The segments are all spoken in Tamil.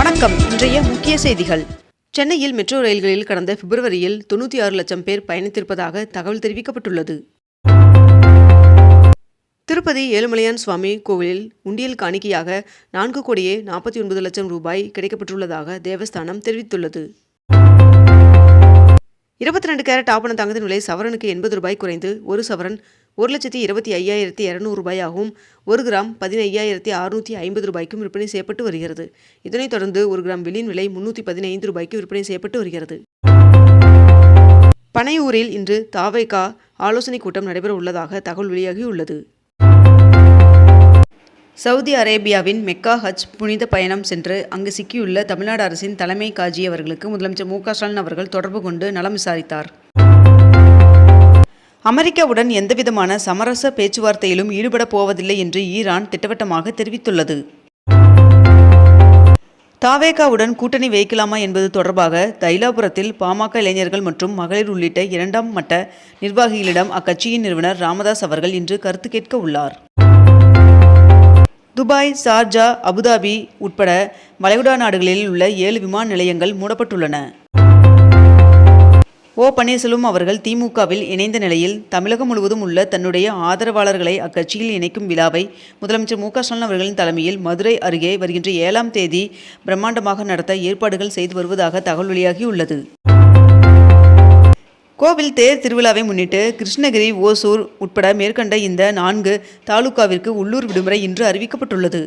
வணக்கம். இன்றைய முக்கிய செய்திகள். சென்னையில் மெட்ரோ ரயில்களில் கடந்த பிப்ரவரியில் 96 லட்சம் பேர் பயணித்திருப்பதாக தகவல் தெரிவிக்கப்பட்டுள்ளது. திருப்பதி ஏழுமலையான் சுவாமி கோவிலில் உண்டியல் காணிக்கையாக 4,49 லட்சம் ரூபாய் கிடைக்கப்பட்டுள்ளதாக தேவஸ்தானம் தெரிவித்துள்ளது. 22 கேரட் ஆபண தங்கத்தின் விலை சவரனுக்கு 80 ரூபாய் குறைந்து ஒரு சவரன் 1,25,200 ரூபாயாகவும் 1 கிராம் 15,650 ரூபாய்க்கும் விற்பனை செய்யப்பட்டு வருகிறது. இதனைத் தொடர்ந்து 1 கிராம் வெள்ளியின் விலை 315 ரூபாய்க்கு விற்பனை செய்யப்பட்டு வருகிறது. பனையூரில் இன்று தவேக ஆலோசனைக் கூட்டம் நடைபெற உள்ளதாக தகவல் வெளியாகியுள்ளது. சவுதி அரேபியாவின் மெக்கா ஹஜ் புனித பயணம் சென்று அங்கு சிக்கியுள்ள தமிழ்நாடு அரசின் தலைமை காஜி அவர்களுக்கு முதலமைச்சர் மு.க.ஸ்டாலின் அவர்கள் தொடர்பு கொண்டு நலம் விசாரித்தார். அமெரிக்காவுடன் எந்தவிதமான சமரச பேச்சுவார்த்தையிலும் ஈடுபடப் போவதில்லை என்று ஈரான் திட்டவட்டமாக தெரிவித்துள்ளது. தவேகவுடன் கூட்டணி வைக்கலாமா என்பது தொடர்பாக தைலாபுரத்தில் பாமக இளைஞர்கள் மற்றும் மகளிர் உள்ளிட்ட 2ஆம் மட்ட நிர்வாகிகளிடம் அக்கட்சியின் நிறுவனர் ராமதாஸ் அவர்கள் இன்று கருத்து கேட்க உள்ளார். துபாய், ஷார்ஜா, அபுதாபி உட்பட வளைகுடா நாடுகளில் உள்ள 7 விமான நிலையங்கள் மூடப்பட்டுள்ளன. ஓ. பன்னீர்செல்வம் அவர்கள் திமுகவில் இணைந்த நிலையில் தமிழகம் முழுவதும் உள்ள தன்னுடைய ஆதரவாளர்களை அக்கட்சியில் இணைக்கும் விழாவை முதலமைச்சர் மு.க.ஸ்டாலின் அவர்களின் தலைமையில் மதுரை அருகே வருகின்ற 7ஆம் தேதி பிரம்மாண்டமாக நடத்த ஏற்பாடுகள் செய்து வருவதாக தகவல் வெளியாகியுள்ளது. கோவில் தேர் திருவிழாவை முன்னிட்டு கிருஷ்ணகிரி, ஓசூர் உட்பட மேற்கண்ட இந்த 4 தாலுகாவிற்கு உள்ளூர் விடுமுறை இன்று அறிவிக்கப்பட்டுள்ளது.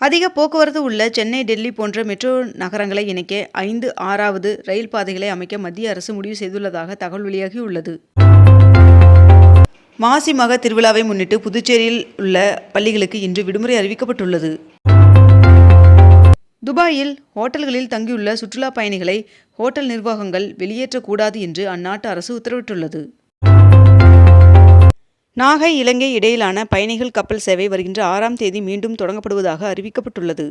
அதிக போக்குவரத்து உள்ள சென்னை, டெல்லி போன்ற மெட்ரோ நகரங்களை இணைக்க 5, 6வது ரயில் பாதைகளை அமைக்க மத்திய அரசு முடிவு செய்துள்ளதாக தகவல் வெளியாகியுள்ளது. மாசி மக திருவிழாவை முன்னிட்டு புதுச்சேரியில் உள்ள பள்ளிகளுக்கு இன்று விடுமுறை அறிவிக்கப்பட்டுள்ளது. துபாயில் ஹோட்டல்களில் தங்கியுள்ள சுற்றுலா பயணிகளை ஹோட்டல் நிர்வாகங்கள் வெளியேற்றக்கூடாது என்று அந்நாட்டு அரசு உத்தரவிட்டுள்ளது. நாகை, இலங்கை இடையிலான பயணிகள் கப்பல் சேவை வருகின்ற 6ஆம் தேதி மீண்டும் தொடங்கப்படுவதாக அறிவிக்கப்பட்டுள்ளது.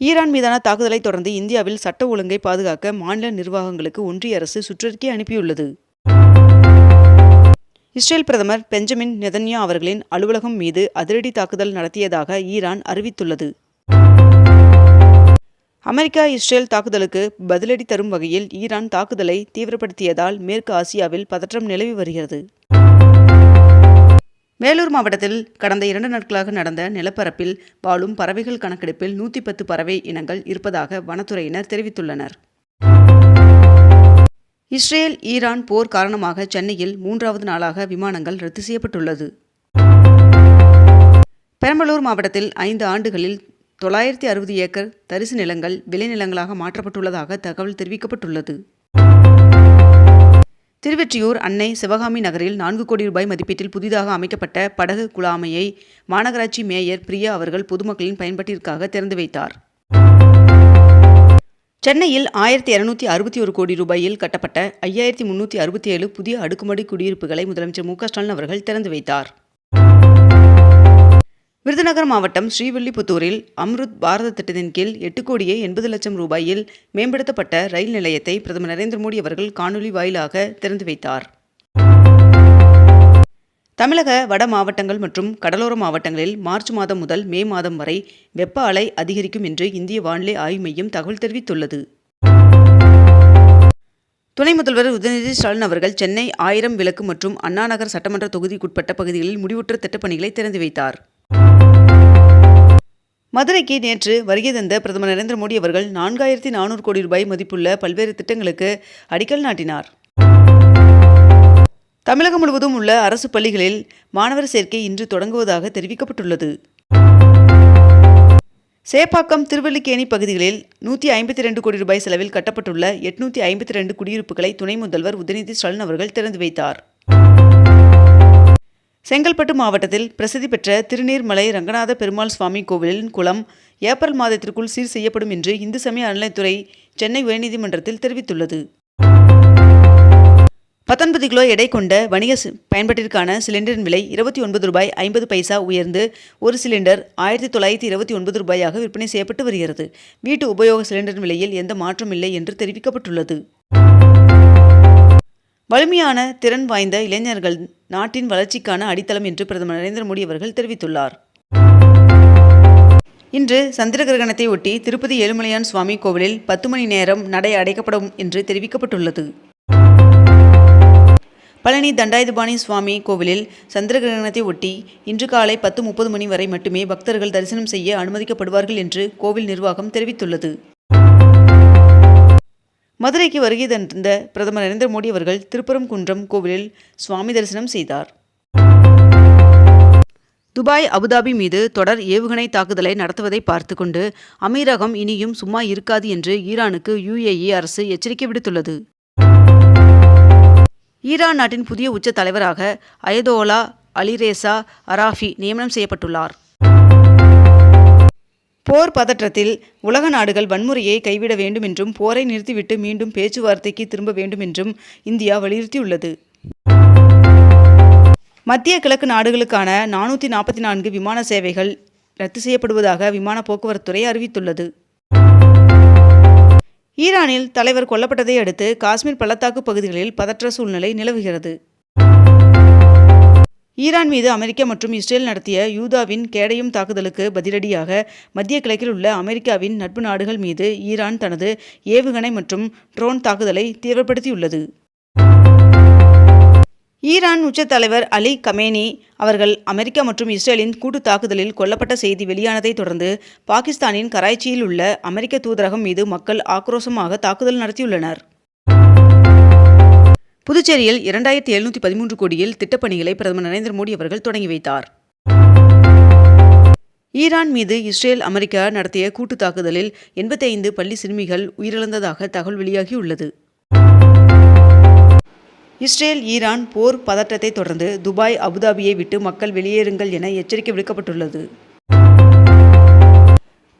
ஈரான் மீதான தாக்குதலை தொடர்ந்து இந்தியாவில் சட்ட ஒழுங்கை பாதுகாக்க மாநில நிர்வாகங்களுக்கு ஒன்றிய அரசு சுற்றறிக்கை அனுப்பியுள்ளது. இஸ்ரேல் பிரதமர் பெஞ்சமின் நெதன்யா அவர்களின் அலுவலகம் மீது அதிரடி தாக்குதல் நடத்தியதாக ஈரான் அறிவித்துள்ளது. அமெரிக்கா, இஸ்ரேல் தாக்குதலுக்கு பதிலடி தரும் வகையில் ஈரான் தாக்குதலை தீவிரப்படுத்தியதால் மேற்கு ஆசியாவில் பதற்றம் நிலவி வருகிறது. வேலூர் மாவட்டத்தில் கடந்த 2 நாட்களாக நடந்த நிலப்பரப்பில் வாழும் பறவைகள் கணக்கெடுப்பில் 110 பறவை இனங்கள் இருப்பதாக வனத்துறையினர் தெரிவித்துள்ளனர். இஸ்ரேல், ஈரான் போர் காரணமாக சென்னையில் 3வது நாளாக விமானங்கள் ரத்து செய்யப்பட்டுள்ளது. பெரம்பலூர் மாவட்டத்தில் 5 ஆண்டுகளில் 960 ஏக்கர் தரிசு நிலங்கள் விளைநிலங்களாக மாற்றப்பட்டுள்ளதாக தகவல் தெரிவிக்கப்பட்டுள்ளது. திருவெற்றியூர் அன்னை சிவகாமி நகரில் 4 கோடி ரூபாய் மதிப்பீட்டில் புதிதாக அமைக்கப்பட்ட படகு குழாமையை மாநகராட்சி மேயர் பிரியா அவர்கள் பொதுமக்களின் பயன்பாட்டிற்காக திறந்து வைத்தார். சென்னையில் 1261 கோடி ரூபாயில் கட்டப்பட்ட 5367 புதிய அடுக்குமாடி குடியிருப்புகளை முதலமைச்சர் மு.க.ஸ்டாலின் அவர்கள் திறந்து வைத்தார். விருதுநகர் மாவட்டம் ஸ்ரீவில்லிபுத்தூரில் அம்ருத் பாரத திட்டத்தின் கீழ் 8 கோடியே 80 லட்சம் ரூபாயில் மேம்படுத்தப்பட்ட ரயில் நிலையத்தை பிரதமர் நரேந்திர மோடி அவர்கள் காணொலி வாயிலாக திறந்து வைத்தார். தமிழக வட மாவட்டங்கள் மற்றும் கடலோர மாவட்டங்களில் மார்ச் மாதம் முதல் மே மாதம் வரை வெப்ப அலை அதிகரிக்கும் என்று இந்திய வானிலை ஆய்வு மையம் தகவல் தெரிவித்துள்ளது. துணை முதல்வர் உதயநிதி ஸ்டாலின் அவர்கள் சென்னை 1000 விளக்கு மற்றும் அண்ணா நகர் சட்டமன்ற தொகுதிக்குட்பட்ட பகுதிகளில் முடிவுற்ற திட்டப்பணிகளை திறந்து வைத்தார். மதுரைக்கு நேற்று வருகை தந்த பிரதமர் நரேந்திர மோடி அவர்கள் 4400 கோடி ரூபாய் மதிப்புள்ள பல்வேறு திட்டங்களுக்கு அடிக்கல் நாட்டினார். தமிழகம் முழுவதும் உள்ள அரசு பள்ளிகளில் மாணவர் சேர்க்கை இன்று தொடங்குவதாக தெரிவிக்கப்பட்டுள்ளது. சேப்பாக்கம், திருவல்லிக்கேணி பகுதிகளில் 152 கோடி ரூபாய் செலவில் கட்டப்பட்டுள்ள 852 குடியிருப்புகளை துணை முதல்வர் உதயநிதி ஸ்டாலின் அவர்கள் திறந்து வைத்தார். செங்கல்பட்டு மாவட்டத்தில் பிரசித்தி பெற்ற திருநீர்மலை ரங்கநாத பெருமாள் சுவாமி கோவிலின் குளம் ஏப்ரல் மாதத்திற்குள் சீர் செய்யப்படும் என்று இந்து சமய அறநிலையத்துறை சென்னை உயர்நீதிமன்றத்தில் தெரிவித்துள்ளது. 19 கிலோ எடை கொண்ட வணிக பயன்பாட்டிற்கான சிலிண்டரின் விலை 29 ரூபாய் 50 பைசா உயர்ந்து ஒரு சிலிண்டர் 1929 ரூபாயாக விற்பனை செய்யப்பட்டு வருகிறது. வீட்டு உபயோக சிலிண்டரின் விலையில் எந்த மாற்றம் இல்லை என்று தெரிவிக்கப்பட்டுள்ளது. வலிமையான திறன் வாய்ந்த இளைஞர்கள் நாட்டின் வளர்ச்சிக்கான அடித்தளம் என்று பிரதமர் நரேந்திர மோடி அவர்கள் தெரிவித்துள்ளார். இன்று சந்திர கிரகணத்தை ஒட்டி திருப்பதி ஏழுமலையான் சுவாமி கோவிலில் 10 மணி நேரம் நடை அடைக்கப்படும் என்று தெரிவிக்கப்பட்டுள்ளது. பழனி தண்டாயுதபாணி சுவாமி கோவிலில் சந்திர கிரகணத்தை ஒட்டி இன்று காலை 10:30 மணி வரை மட்டுமே பக்தர்கள் தரிசனம் செய்ய அனுமதிக்கப்படுவார்கள் என்று கோவில் நிர்வாகம் தெரிவித்துள்ளது. மதுரைக்கு வருகை தந்த பிரதமர் நரேந்திர மோடி அவர்கள் திருப்பரங்குன்றம் கோவிலில் சுவாமி தரிசனம் செய்தார். துபாய், அபுதாபி மீது தொடர் ஏவுகணை தாக்குதலை நடத்துவதை பார்த்து கொண்டு அமீரகம் இனியும் சும்மா இருக்காது என்று ஈரானுக்கு UAE அரசு எச்சரிக்கை விடுத்துள்ளது. ஈரான் நாட்டின் புதிய உச்ச தலைவராக அயதோலா அலிரேசா அராஃபி நியமனம் செய்யப்பட்டுள்ளார். போர் பதற்றத்தில் உலக நாடுகள் வன்முறையை கைவிட வேண்டும் என்றும் போரை நிறுத்திவிட்டு மீண்டும் பேச்சுவார்த்தைக்கு திரும்ப வேண்டும் என்றும் இந்தியா வலியுறுத்தியுள்ளது. மத்திய கிழக்கு நாடுகளுக்கான 444 விமான சேவைகள் ரத்து செய்யப்படுவதாக விமான போக்குவரத்துறை அறிவித்துள்ளது. ஈரானில் தலைவர் கொல்லப்பட்டதை அடுத்து காஷ்மீர் பள்ளத்தாக்கு பகுதிகளில் பதற்ற சூழ்நிலை நிலவுகிறது. ஈரான் மீது அமெரிக்கா மற்றும் இஸ்ரேல் நடத்திய யூதாவின் கேடயம் தாக்குதலுக்கு பதிலடியாக மத்திய கிழக்கில் உள்ள அமெரிக்காவின் நட்பு நாடுகள் மீது ஈரான் தனது ஏவுகணை மற்றும் ட்ரோன் தாக்குதலை தீவிரப்படுத்தியுள்ளது. ஈரான் உச்ச தலைவர் அலி கமேனி அவர்கள் அமெரிக்கா மற்றும் இஸ்ரேலின் கூட்டு தாக்குதலில் கொல்லப்பட்ட செய்தி வெளியானதை தொடர்ந்து பாகிஸ்தானின் கராச்சியில் உள்ள அமெரிக்க தூதரகம் மீது மக்கள் ஆக்ரோஷமாக தாக்குதல் நடத்தியுள்ளனர். புதுச்சேரியில் 2713 கோடியில் திட்டப்பணிகளை பிரதமர் நரேந்திர மோடி அவர்கள் தொடங்கி வைத்தார். ஈரான் மீது இஸ்ரேல், அமெரிக்கா நடத்திய கூட்டு தாக்குதலில் 85 பள்ளி சிறுமிகள் உயிரிழந்ததாக தகவல் வெளியாகியுள்ளது. இஸ்ரேல் ஈரான் போர் பதற்றத்தை தொடர்ந்து துபாய், அபுதாபியை விட்டு மக்கள் வெளியேறுங்கள் என எச்சரிக்கை விடுக்கப்பட்டுள்ளது.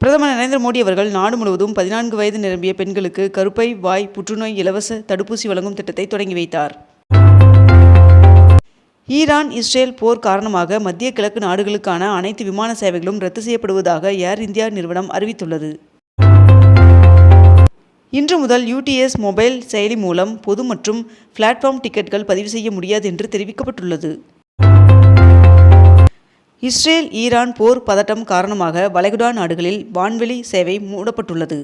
பிரதமர் நரேந்திர மோடி அவர்கள் நாடு முழுவதும் 14 வயது நிரம்பிய பெண்களுக்கு கருப்பை வாய் புற்றுநோய் இலவச தடுப்பூசி வழங்கும் திட்டத்தை தொடங்கி வைத்தார். ஈரான் இஸ்ரேல் போர் காரணமாக மத்திய கிழக்கு நாடுகளுக்கான அனைத்து விமான சேவைகளும் ரத்து செய்யப்படுவதாக ஏர் இந்தியா நிறுவனம் அறிவித்துள்ளது. இன்று முதல் UTS மொபைல் செயலி மூலம் பொது மற்றும் பிளாட்ஃபார்ம் டிக்கெட்டுகள் பதிவு செய்ய முடியாது என்று தெரிவிக்கப்பட்டுள்ளது. இஸ்ரேல் ஈரான் போர் பதட்டம் காரணமாக வளைகுடா நாடுகளில் வான்வெளி சேவை மூடப்பட்டுள்ளது.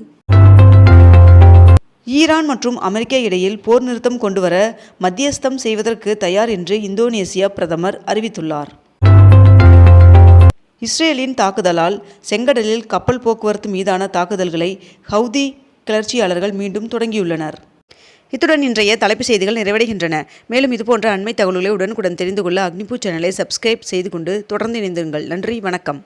ஈரான் மற்றும் அமெரிக்கா இடையில் போர் நிறுத்தம் கொண்டுவர மத்தியஸ்தம் செய்வதற்கு தயார் என்று இந்தோனேசியா பிரதமர் அறிவித்துள்ளார். இஸ்ரேலின் தாக்குதலால் செங்கடலில் கப்பல் போக்குவரத்து மீதான தாக்குதல்களை ஹவுதி கிளர்ச்சியாளர்கள் மீண்டும் தொடங்கியுள்ளனர். இத்துடன் இன்றைய தலைப்புச் செய்திகள் நிறைவடைகின்றன. மேலும் இதுபோன்ற அண்மை தகவல்களை உடனுக்குடன் தெரிந்து கொள்ள அக்னிபூ சேனலை சப்ஸ்கிரைப் செய்து கொண்டு தொடர்ந்து இணைந்திருங்கள். நன்றி, வணக்கம்.